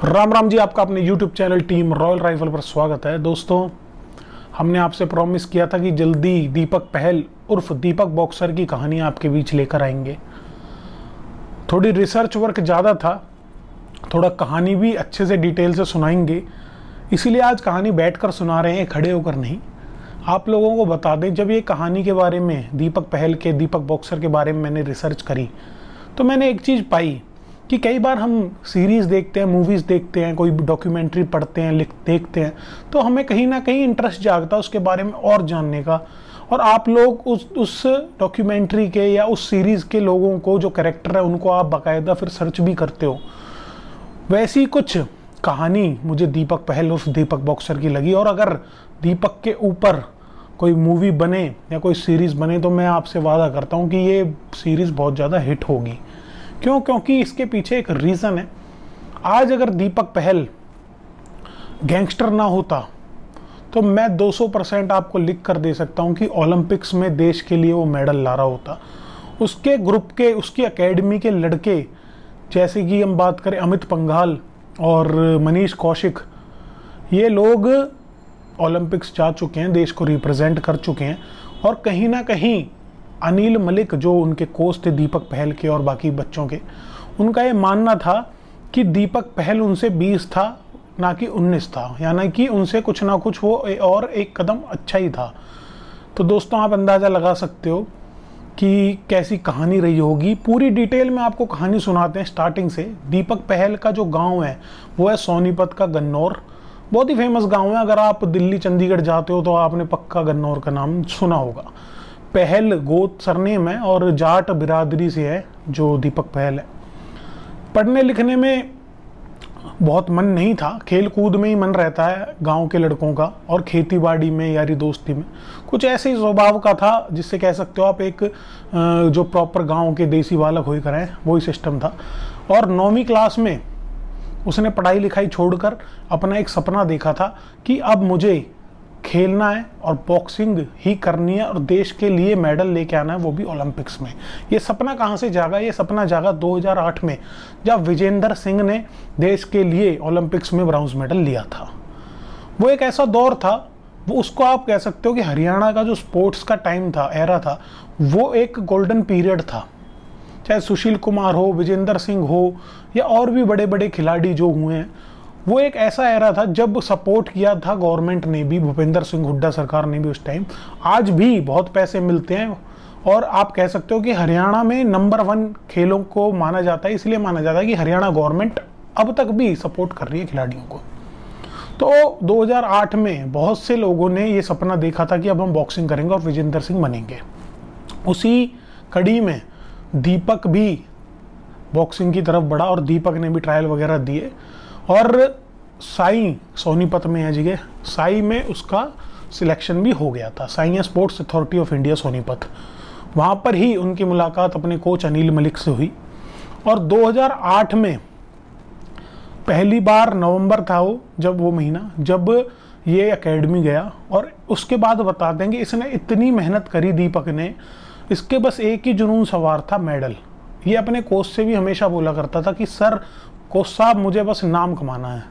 राम राम जी, आपका अपने YouTube channel team royal rifle पर स्वागत है। दोस्तों, हमने आपसे प्रॉमिस किया था कि जल्दी दीपक पहल उर्फ दीपक बॉक्सर की कहानी आपके बीच लेकर आएंगे। थोड़ी रिसर्च वर्क ज़्यादा था, थोड़ा कहानी भी अच्छे से डिटेल से सुनाएंगे, इसीलिए आज कहानी बैठकर सुना रहे हैं, खड़े होकर नहीं। आप लोगों को बता दें, जब ये कहानी के बारे में दीपक पहल के दीपक बॉक्सर के बारे में मैंने रिसर्च करी तो मैंने एक चीज़ पाई कि कई बार हम सीरीज़ देखते हैं, मूवीज़ देखते हैं, कोई डॉक्यूमेंट्री पढ़ते हैं, देखते हैं, तो हमें कहीं ना कहीं इंटरेस्ट जागता है उसके बारे में और जानने का। और आप लोग उस डॉक्यूमेंट्री के या उस सीरीज़ के लोगों को, जो कैरेक्टर है, उनको आप बाकायदा फिर सर्च भी करते हो। वैसी कुछ कहानी मुझे दीपक पहल उर्फ दीपक बॉक्सर की लगी। और अगर दीपक के ऊपर कोई मूवी बने या कोई सीरीज़ बने तो मैं आपसे वादा करता हूँ कि ये सीरीज़ बहुत ज़्यादा हिट होगी। क्यों? क्योंकि इसके पीछे एक रीज़न है। आज अगर दीपक पहल गैंगस्टर ना होता तो मैं 200% आपको लिख कर दे सकता हूं कि ओलंपिक्स में देश के लिए वो मेडल ला रहा होता। उसके ग्रुप के, उसकी एकेडमी के लड़के, जैसे कि हम बात करें अमित पंघाल और मनीष कौशिक, ये लोग ओलंपिक्स जा चुके हैं, देश को रिप्रेजेंट कर चुके हैं। और कहीं ना कहीं अनिल मलिक, जो उनके कोच थे दीपक पहल के और बाकी बच्चों के, उनका ये मानना था कि दीपक पहल उनसे 20 था, ना कि 19 था, यानी कि उनसे कुछ ना कुछ वो और एक कदम अच्छा ही था। तो दोस्तों, आप अंदाज़ा लगा सकते हो कि कैसी कहानी रही होगी। पूरी डिटेल में आपको कहानी सुनाते हैं स्टार्टिंग से। दीपक पहल का जो गाँव है वो है सोनीपत का गन्नौर। बहुत ही फेमस गाँव है, अगर आप दिल्ली चंडीगढ़ जाते हो तो आपने पक्का गन्नौर का नाम सुना होगा। पहल गोत सरनेम है और जाट बिरादरी से है जो दीपक पहल है। पढ़ने लिखने में बहुत मन नहीं था, खेल कूद में ही मन रहता है गांव के लड़कों का, और खेती बाड़ी में, यारी दोस्ती में, कुछ ऐसे ही स्वभाव का था, जिससे कह सकते हो आप एक जो प्रॉपर गांव के देसी बालक हो कराएं, वही सिस्टम था। और 9वीं क्लास में उसने पढ़ाई लिखाई छोड़कर अपना एक सपना देखा था कि अब मुझे खेलना है और बॉक्सिंग ही करनी है और देश के लिए मेडल लेके आना है, वो भी ओलंपिक्स में। ये सपना कहाँ से जागा? ये सपना जागा 2008 में, जब विजेंदर सिंह ने देश के लिए ओलंपिक्स में ब्रॉन्ज मेडल लिया था। वो एक ऐसा दौर था, वो उसको आप कह सकते हो कि हरियाणा का जो स्पोर्ट्स का टाइम था, एरा था, वो एक गोल्डन पीरियड था। चाहे सुशील कुमार हो, विजेंदर सिंह हो, या और भी बड़े बड़े खिलाड़ी जो हुए हैं, वो एक ऐसा एरा था जब सपोर्ट किया था गवर्नमेंट ने भी, भूपेंद्र सिंह हुड्डा सरकार ने भी उस टाइम। आज भी बहुत पैसे मिलते हैं और आप कह सकते हो कि हरियाणा में नंबर 1 खेलों को माना जाता है। इसलिए माना जाता है कि हरियाणा गवर्नमेंट अब तक भी सपोर्ट कर रही है खिलाड़ियों को। तो 2008 में बहुत से लोगों ने ये सपना देखा था कि अब हम बॉक्सिंग करेंगे और विजेंदर सिंह बनेंगे। उसी कड़ी में दीपक भी बॉक्सिंग की तरफ बढ़ा और दीपक ने भी ट्रायल वगैरह दिए। और साई, सोनीपत में है जगह, साई में उसका सिलेक्शन भी हो गया था। साई है sports authority of India Sonipat. वहाँ पर ही उनकी मुलाकात अपने कोच अनिल मलिक से हुई। और 2008 में पहली बार नवंबर था वो महीना जब ये एकेडमी गया। और उसके बाद बता देंगे, इसने इतनी मेहनत करी दीपक ने, इसके बस एक ही जुनून सवार था, मेडल। ये अपने कोच से भी हमेशा बोला करता था कि सर, कोच साहब, मुझे बस नाम कमाना है।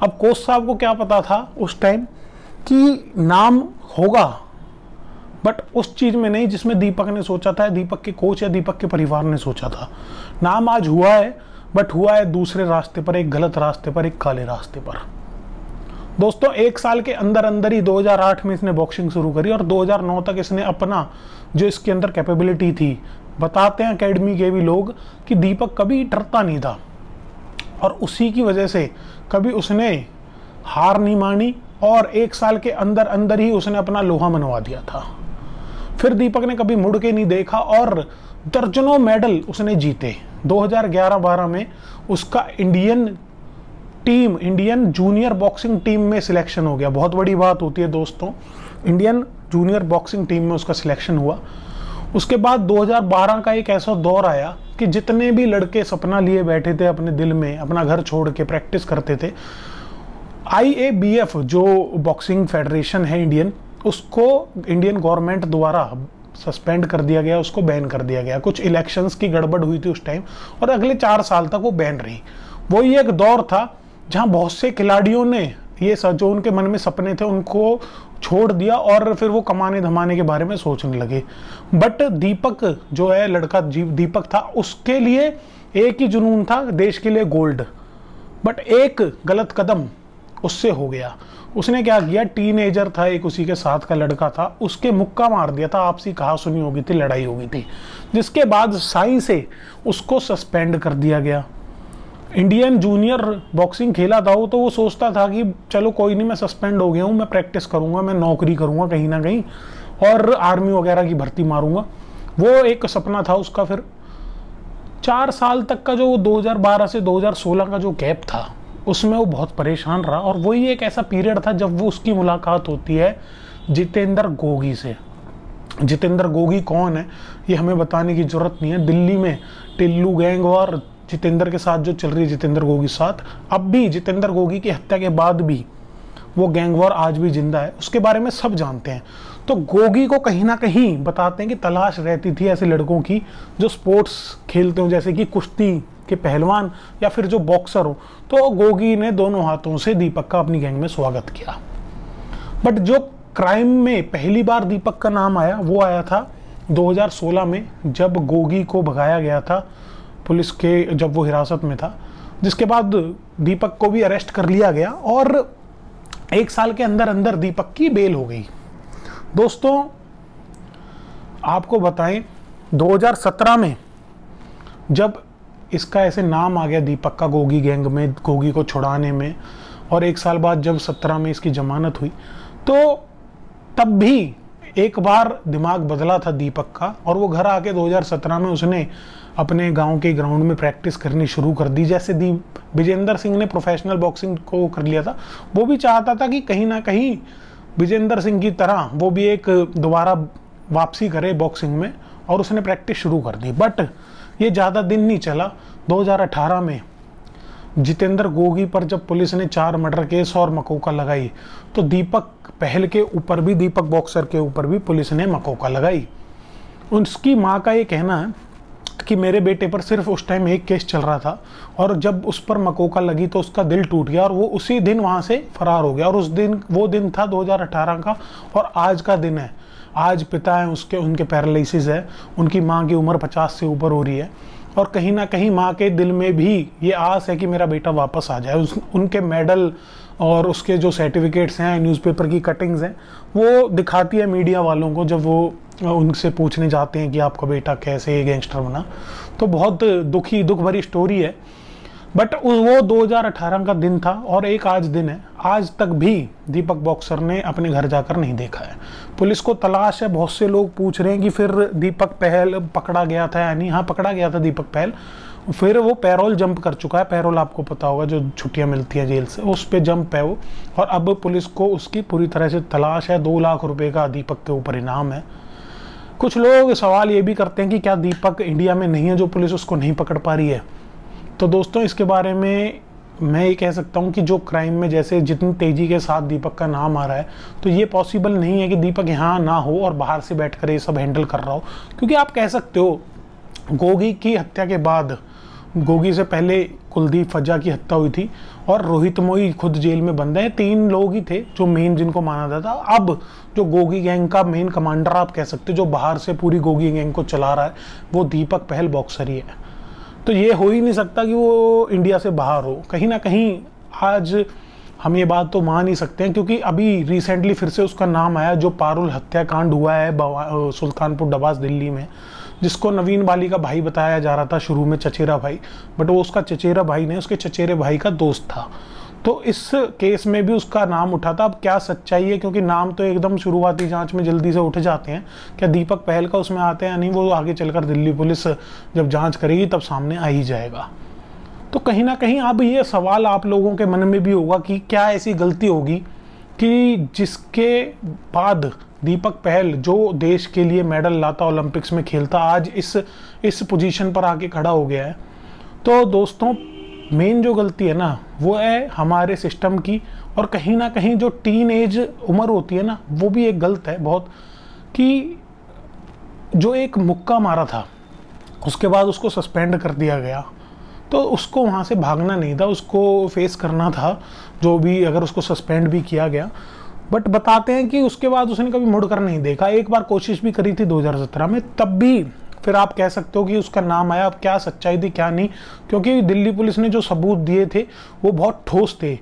अब कोच साहब को क्या पता था उस टाइम कि नाम होगा, बट उस चीज़ में नहीं जिसमें दीपक ने सोचा था, दीपक के कोच या दीपक के परिवार ने सोचा था। नाम आज हुआ है, बट हुआ है दूसरे रास्ते पर, एक गलत रास्ते पर, एक काले रास्ते पर। दोस्तों, 1 साल के अंदर अंदर ही 2008 में इसने बॉक्सिंग शुरू करी और 2009 तक इसने अपना जो इसके अंदर कैपेबिलिटी थी, बताते हैं एकेडमी के भी लोग कि दीपक कभी डरता नहीं था। और उसी की वजह से कभी उसने हार नहीं मानी और 1 साल के अंदर अंदर ही उसने अपना लोहा मनवा दिया था। फिर दीपक ने कभी मुड़ के नहीं देखा और दर्जनों मेडल उसने जीते। 2011-12 में उसका इंडियन जूनियर बॉक्सिंग टीम में सिलेक्शन हो गया। बहुत बड़ी बात होती है दोस्तों, इंडियन जूनियर बॉक्सिंग टीम में उसका सिलेक्शन हुआ। उसके बाद 2012 का एक ऐसा दौर आया कि जितने भी लड़के सपना लिए बैठे थे अपने दिल में, अपना घर छोड़ के प्रैक्टिस करते थे, IABF जो बॉक्सिंग फेडरेशन है इंडियन, उसको इंडियन गवर्नमेंट द्वारा सस्पेंड कर दिया गया, उसको बैन कर दिया गया। कुछ इलेक्शंस की गड़बड़ हुई थी उस टाइम और अगले 4 साल तक वो बैन रही। वही एक दौर था जहां बहुत से खिलाड़ियों ने ये जो उनके मन में सपने थे उनको छोड़ दिया और फिर वो कमाने धमाने के बारे में सोचने लगे। बट दीपक जो है लड़का दीपक था, उसके लिए एक ही जुनून था, देश के लिए गोल्ड। बट एक गलत कदम उससे हो गया। उसने क्या किया, टीनेजर था एक उसी के साथ का लड़का था, उसके मुक्का मार दिया था। आपसी कहा सुनी हो गई थी, लड़ाई हो गई थी, जिसके बाद साई से उसको सस्पेंड कर दिया गया। इंडियन जूनियर बॉक्सिंग खेला था वो, तो वो सोचता था कि चलो कोई नहीं, मैं सस्पेंड हो गया हूँ, मैं प्रैक्टिस करूंगा, मैं नौकरी करूंगा कहीं ना कहीं और आर्मी वगैरह की भर्ती मारूंगा। वो एक सपना था उसका। फिर 4 साल तक का जो 2012 से 2016 का जो गैप था उसमें वो बहुत परेशान रहा। और वही एक ऐसा पीरियड था जब वो उसकी मुलाकात होती है जितेंद्र गोगी से। जितेंद्र गोगी कौन है ये हमें बताने की जरूरत नहीं है। दिल्ली में टिल्लू गैंग और जितेंद्र के साथ जो चल रही है जितेंद्र गोगी के साथ, अब भी जितेंद्र गोगी की हत्या के बाद भी वो गैंग वॉर आज भी जिंदा है, उसके बारे में सब जानते हैं। तो गोगी को कहीं ना कहीं बताते हैं कि तलाश रहती थी ऐसे लड़कों की जो स्पोर्ट्स खेलते हो, जैसे कि कुश्ती के पहलवान या फिर जो बॉक्सर हो। तो गोगी ने दोनों हाथों से दीपक का अपनी गैंग में स्वागत किया। बट जो क्राइम में पहली बार दीपक का नाम आया वो आया था 2016 में, जब गोगी को भगाया गया था पुलिस के, जब वो हिरासत में था, जिसके बाद दीपक को भी अरेस्ट कर लिया गया और 1 साल के अंदर अंदर दीपक की बेल हो गई। दोस्तों आपको बताएं 2017 में जब इसका ऐसे नाम आ गया दीपक का गोगी गैंग में, गोगी को छुड़ाने में, और 1 साल बाद जब 17 में इसकी जमानत हुई, तो तब भी एक बार दिमाग बदला था दीपक का और वो घर आके 2017 में उसने अपने गांव के ग्राउंड में प्रैक्टिस करनी शुरू कर दी। जैसे विजेंद्र सिंह ने प्रोफेशनल बॉक्सिंग को कर लिया था, वो भी चाहता था कि कहीं ना कहीं विजेंद्र सिंह की तरह वो भी एक दोबारा वापसी करे बॉक्सिंग में, और उसने प्रैक्टिस शुरू कर दी। बट ये ज़्यादा दिन नहीं चला। 2018 में जितेंद्र गोगी पर जब पुलिस ने 4 मर्डर केस और मकोका लगाई, तो दीपक पहल के ऊपर भी, दीपक बॉक्सर के ऊपर भी पुलिस ने मकोका लगाई। उसकी माँ का ये कहना है कि मेरे बेटे पर सिर्फ उस टाइम एक केस चल रहा था और जब उस पर मकोका लगी तो उसका दिल टूट गया और वो उसी दिन वहाँ से फरार हो गया। और उस दिन, वो दिन था 2018 का और आज का दिन है। आज पिता है उसके, उनके पैरालिसिस है, उनकी माँ की उम्र 50 से ऊपर हो रही है और कहीं ना कहीं माँ के दिल में भी ये आस है कि मेरा बेटा वापस आ जाए। उनके मेडल और उसके जो सर्टिफिकेट्स हैं, न्यूज़पेपर की कटिंग्स हैं, वो दिखाती है मीडिया वालों को जब वो उनसे पूछने जाते हैं कि आपका बेटा कैसे ये गैंगस्टर बना। तो बहुत दुख भरी स्टोरी है। बट वो 2018 का दिन था और एक आज दिन है। आज तक भी दीपक बॉक्सर ने अपने घर जाकर नहीं देखा है। पुलिस को तलाश है। बहुत से लोग पूछ रहे हैं कि फिर दीपक पहल पकड़ा गया था या नहीं। हाँ, पकड़ा गया था दीपक पहल। फिर वो पैरोल जंप कर चुका है। पैरोल आपको पता होगा, जो छुट्टियां मिलती हैं जेल से, उस पे जंप है वो। और अब पुलिस को उसकी पूरी तरह से तलाश है। 2 लाख रुपए का दीपक के ऊपर इनाम है। कुछ लोग सवाल ये भी करते हैं कि क्या दीपक इंडिया में नहीं है जो पुलिस उसको नहीं पकड़ पा रही है। तो दोस्तों इसके बारे में मैं ये कह सकता हूँ कि जो क्राइम में जैसे जितनी तेज़ी के साथ दीपक का नाम आ रहा है, तो ये पॉसिबल नहीं है कि दीपक यहाँ ना हो और बाहर से बैठकर ये सब हैंडल कर रहा हो। क्योंकि आप कह सकते हो गोगी की हत्या के बाद, गोगी से पहले कुलदीप फज्जा की हत्या हुई थी और रोहित मोई खुद जेल में बंद है। 3 लोग ही थे जो मेन, जिनको माना जाता था। अब जो गोगी गैंग का मेन कमांडर आप कह सकते हो, जो बाहर से पूरी गोगी गैंग को चला रहा है, वो दीपक पहल बॉक्सर ही है। तो ये हो ही नहीं सकता कि वो इंडिया से बाहर हो। कहीं ना कहीं आज हम ये बात तो मान ही सकते हैं, क्योंकि अभी रिसेंटली फिर से उसका नाम आया, जो पारुल हत्याकांड हुआ है सुल्तानपुर डबास दिल्ली में, जिसको नवीन बाली का भाई बताया जा रहा था शुरू में, चचेरा भाई। बट वो उसका चचेरा भाई नहीं, उसके चचेरे भाई का दोस्त था। तो इस केस में भी उसका नाम उठा था। अब क्या सच्चाई है, क्योंकि नाम तो एकदम शुरुआती जांच में जल्दी से उठ जाते हैं, क्या दीपक पहल का उसमें आते हैं या नहीं, वो आगे चलकर दिल्ली पुलिस जब जांच करेगी तब सामने आ ही जाएगा। तो कहीं ना कहीं अब ये सवाल आप लोगों के मन में भी होगा कि क्या ऐसी गलती होगी कि जिसके बाद दीपक पहल, जो देश के लिए मेडल लाता, ओलंपिक्स में खेलता, आज इस पोजीशन पर आके खड़ा हो गया है। तो दोस्तों मेन जो गलती है ना, वो है हमारे सिस्टम की। और कहीं ना कहीं जो टीन एज उम्र होती है ना, वो भी एक गलत है बहुत। कि जो एक मुक्का मारा था उसके बाद उसको सस्पेंड कर दिया गया, तो उसको वहाँ से भागना नहीं था, उसको फेस करना था, जो भी अगर उसको सस्पेंड भी किया गया। बट बताते हैं कि उसके बाद उसने कभी मुड़कर नहीं देखा। एक बार कोशिश भी करी थी 2017 में, तब भी फिर आप कह सकते हो कि उसका नाम आया। अब क्या सच्चाई थी क्या नहीं, क्योंकि दिल्ली पुलिस ने जो सबूत दिए थे वो बहुत ठोस थे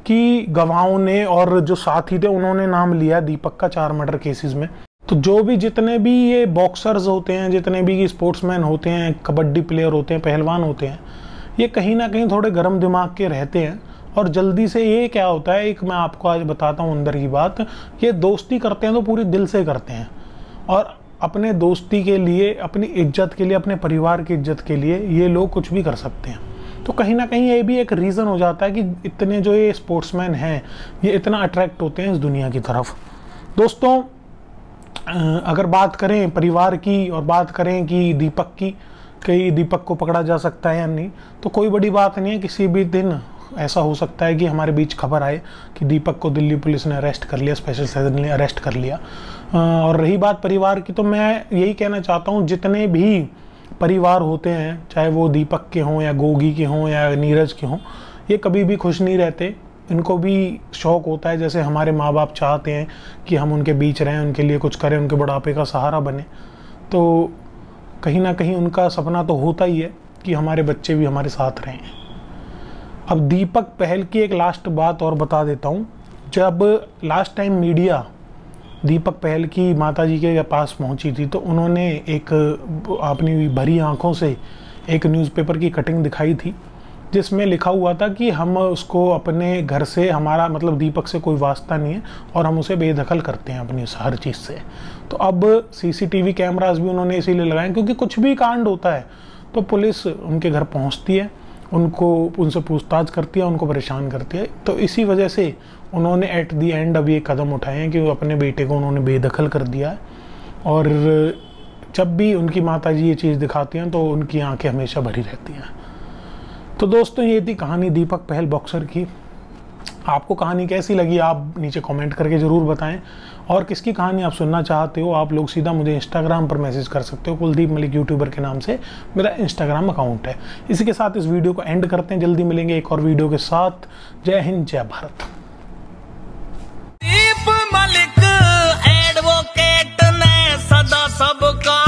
कि गवाहों ने और जो साथी थे उन्होंने नाम लिया दीपक का 4 मर्डर केसेस में। तो जो भी जितने भी ये बॉक्सर्स होते हैं, जितने भी स्पोर्ट्समैन होते हैं, कबड्डी प्लेयर होते हैं, पहलवान होते हैं, ये कहीं ना कहीं थोड़े गर्म दिमाग के रहते हैं। और जल्दी से ये क्या होता है, एक मैं आपको आज बताता हूँ अंदर की बात, ये दोस्ती करते हैं तो पूरी दिल से करते हैं, और अपने दोस्ती के लिए, अपनी इज्जत के लिए, अपने परिवार की इज्जत के लिए ये लोग कुछ भी कर सकते हैं। तो कहीं ना कहीं ये भी एक रीज़न हो जाता है कि इतने जो ये स्पोर्ट्समैन हैं ये इतना अट्रैक्ट होते हैं इस दुनिया की तरफ। दोस्तों, अगर बात करें परिवार की और बात करें कि दीपक की, कि दीपक को पकड़ा जा सकता है या नहीं, तो कोई बड़ी बात नहीं है। किसी भी दिन ऐसा हो सकता है कि हमारे बीच खबर आए कि दीपक को दिल्ली पुलिस ने अरेस्ट कर लिया, स्पेशल सेल ने अरेस्ट कर लिया। और रही बात परिवार की, तो मैं यही कहना चाहता हूँ, जितने भी परिवार होते हैं, चाहे वो दीपक के हों या गोगी के हों या नीरज के हों, ये कभी भी खुश नहीं रहते। इनको भी शौक़ होता है, जैसे हमारे माँ बाप चाहते हैं कि हम उनके बीच रहें, उनके लिए कुछ करें, उनके बुढ़ापे का सहारा बने। तो कहीं ना कहीं उनका सपना तो होता ही है कि हमारे बच्चे भी हमारे साथ रहें। अब दीपक पहल की एक लास्ट बात और बता देता हूँ। जब लास्ट टाइम मीडिया दीपक पहल की माताजी के पास पहुँची थी, तो उन्होंने एक अपनी भरी आंखों से एक न्यूज़पेपर की कटिंग दिखाई थी, जिसमें लिखा हुआ था कि हम उसको अपने घर से, हमारा मतलब दीपक से कोई वास्ता नहीं है और हम उसे बेदखल करते हैं अपनी हर चीज़ से। तो अब सीसीटीवी कैमरास भी उन्होंने इसीलिए लगाए, क्योंकि कुछ भी कांड होता है तो पुलिस उनके घर पहुंचती है, उनसे पूछताछ करती है, उनको परेशान करती है। तो इसी वजह से उन्होंने एट दी एंड अब ये कदम उठाए हैं कि वो अपने बेटे को उन्होंने बेदखल कर दिया है। और जब भी उनकी माताजी ये चीज़ दिखाती हैं तो उनकी आंखें हमेशा भरी रहती हैं। तो दोस्तों, ये थी कहानी दीपक पहल बॉक्सर की। आपको कहानी कैसी लगी आप नीचे कमेंट करके ज़रूर बताएं, और किसकी कहानी आप सुनना चाहते हो आप लोग सीधा मुझे इंस्टाग्राम पर मैसेज कर सकते हो। कुलदीप मलिक यूट्यूबर के नाम से मेरा इंस्टाग्राम अकाउंट है। इसी के साथ इस वीडियो को एंड करते हैं। जल्दी मिलेंगे एक और वीडियो के साथ। जय हिंद, जय भारत। कुलदीप मलिक एडवोकेट ने सदा सबका